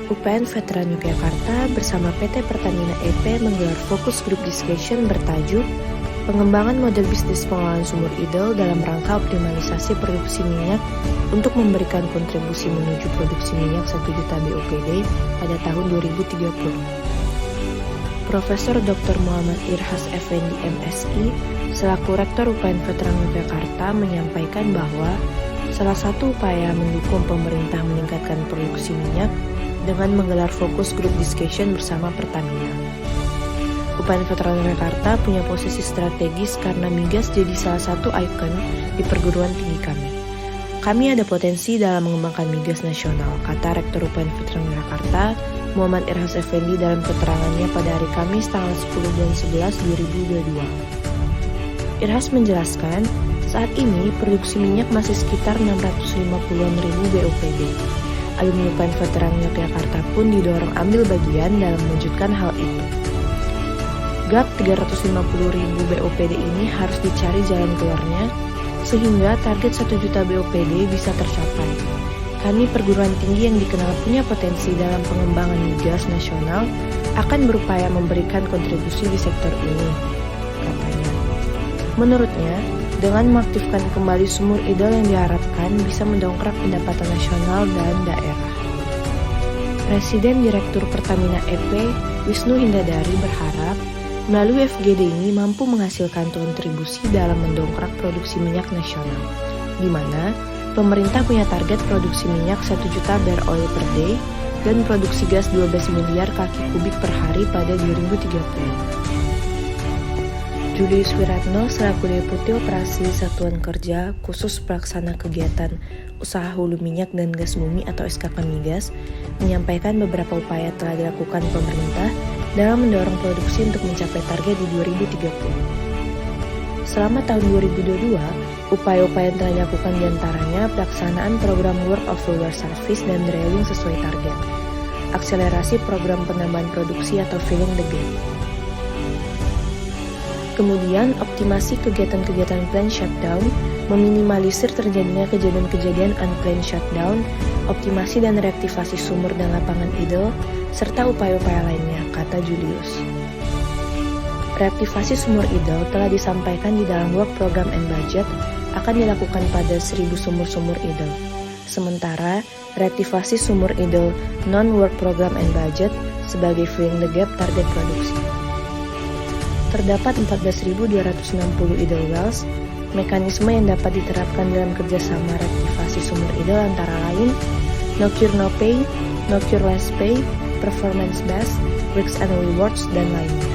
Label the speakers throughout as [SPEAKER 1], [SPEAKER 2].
[SPEAKER 1] UPN Veteran Yogyakarta bersama PT Pertamina EP menggelar fokus group discussion bertajuk pengembangan model bisnis pengelolaan sumur idle dalam rangka optimalisasi produksi minyak untuk memberikan kontribusi menuju produksi minyak 1 juta BOPD pada tahun 2030. Profesor Dr. Muhammad Irhas Effendi MSI selaku Rektor UPN Veteran Yogyakarta menyampaikan bahwa salah satu upaya mendukung pemerintah meningkatkan produksi minyak dengan menggelar fokus group discussion bersama Pertamina. UPN Veteran Yogyakarta punya posisi strategis karena migas jadi salah satu ikon di perguruan tinggi kami. Kami ada potensi dalam mengembangkan migas nasional, kata Rektor UPN Veteran Yogyakarta, Muhammad Irhas Effendi dalam keterangannya pada hari Kamis tanggal 10 bulan 11 2022. Irhas menjelaskan, saat ini produksi minyak masih sekitar 650-an ribu BOPD. Alumni UPN Veteran Yogyakarta pun didorong ambil bagian dalam mewujudkan hal itu. Gap 350 ribu BOPD ini harus dicari jalan keluarnya sehingga target 1 juta BOPD bisa tercapai. Kami perguruan tinggi yang dikenal punya potensi dalam pengembangan migas nasional akan berupaya memberikan kontribusi di sektor ini, katanya. Menurutnya, dengan mengaktifkan kembali sumur idle yang diharapkan bisa mendongkrak pendapatan nasional dan daerah. Presiden Direktur Pertamina EP, Wisnu Hindadari berharap melalui FGD ini mampu menghasilkan kontribusi dalam mendongkrak produksi minyak nasional, di mana pemerintah punya target produksi minyak 1 juta barrel oil per day dan produksi gas 12 miliar kaki kubik per hari pada 2030. Julius Wiratno selaku Deputi Operasi Satuan Kerja Khusus Pelaksana Kegiatan Usaha Hulu Minyak dan Gas Bumi atau SKK Migas menyampaikan beberapa upaya telah dilakukan pemerintah dalam mendorong produksi untuk mencapai target di 2030. Selama tahun 2022, upaya-upaya yang telah dilakukan diantaranya pelaksanaan program Work of Fuller Service dan drilling sesuai target, akselerasi program penambahan produksi atau filling the gap. Kemudian, optimasi kegiatan-kegiatan planned shutdown, meminimalisir terjadinya kejadian-kejadian unplanned shutdown, optimasi dan reaktivasi sumur dan lapangan idle, serta upaya-upaya lainnya, kata Julius. Reaktivasi sumur idle telah disampaikan di dalam work program and budget akan dilakukan pada 1.000 sumur-sumur idle. Sementara, reaktivasi sumur idle non-work program and budget sebagai filling the gap target produksi. Terdapat 14.260 idle wells. Mekanisme yang dapat diterapkan dalam kerjasama reaktivasi sumur idle antara lain no cure no pay, no cure less pay, performance based, risks and rewards, dan lainnya.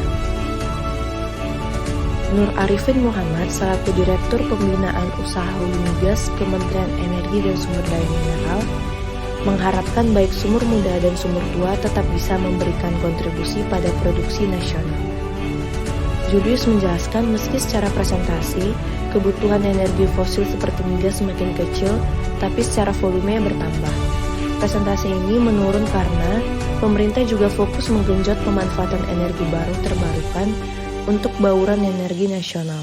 [SPEAKER 1] Nur Arifin Muhammad selaku Direktur Pembinaan Usaha Hulu Migas Kementerian Energi dan Sumber Daya Mineral mengharapkan baik sumur muda dan sumur tua tetap bisa memberikan kontribusi pada produksi nasional. Julius menjelaskan meski secara presentasi kebutuhan energi fosil seperti migas semakin kecil, tapi secara volumenya bertambah. Presentasi ini menurun karena pemerintah juga fokus menggenjot pemanfaatan energi baru terbarukan untuk bauran energi nasional.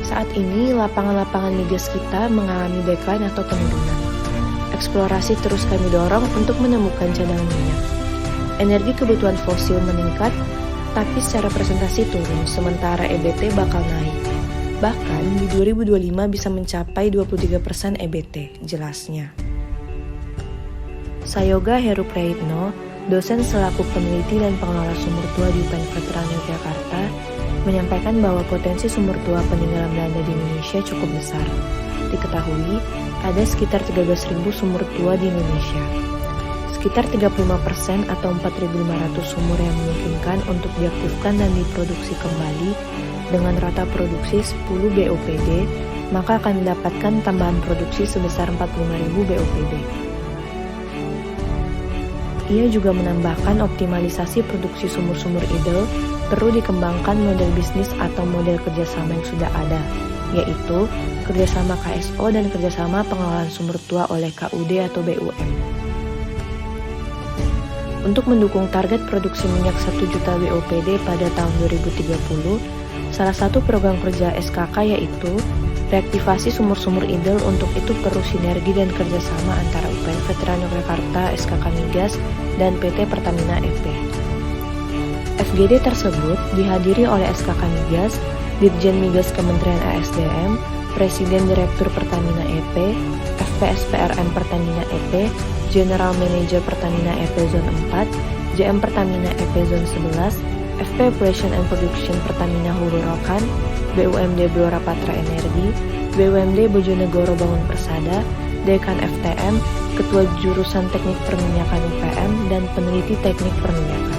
[SPEAKER 1] Saat ini lapangan-lapangan migas kita mengalami decline atau penurunan. Eksplorasi terus kami dorong untuk menemukan cadangan minyak. Energi kebutuhan fosil meningkat, tapi secara presentasi turun, sementara EBT bakal naik. Bahkan di 2025 bisa mencapai 23% EBT, jelasnya. Sayoga Heru Prayitno, dosen selaku peneliti dan pengelola sumur tua di UPN Veteran Yogyakarta, menyampaikan bahwa potensi sumur tua peninggalan Belanda di Indonesia cukup besar. Diketahui, ada sekitar 13.000 sumur tua di Indonesia. Sekitar 35% atau 4.500 sumur yang memungkinkan untuk diaktifkan dan diproduksi kembali dengan rata produksi 10 BOPD, maka akan mendapatkan tambahan produksi sebesar 45.000 BOPD. Ia juga menambahkan optimalisasi produksi sumur-sumur idle perlu dikembangkan model bisnis atau model kerjasama yang sudah ada, yaitu kerjasama KSO dan kerjasama pengelolaan sumur tua oleh KUD atau BUM. Untuk mendukung target produksi minyak 1 juta BOPD pada tahun 2030, salah satu program kerja SKK yaitu reaktivasi sumur-sumur idle. Untuk itu perlu sinergi dan kerjasama antara UPN Aluminium Veteran Yogyakarta SKK Migas, dan PT Pertamina EP. FGD tersebut dihadiri oleh SKK Migas, Dirjen Migas Kementerian ASDM, Presiden Direktur Pertamina EP, FPSPRM Pertamina EP, General Manager Pertamina EP Zone 4, JM Pertamina EP Zone 11, FP Operation and Production Pertamina Hulu Rokan, BUMD Blora Patra Energi, BUMD Bojonegoro Bangun Persada, Dekan FTM, Ketua Jurusan Teknik Perminyakan UPM, dan Peneliti Teknik Perminyakan.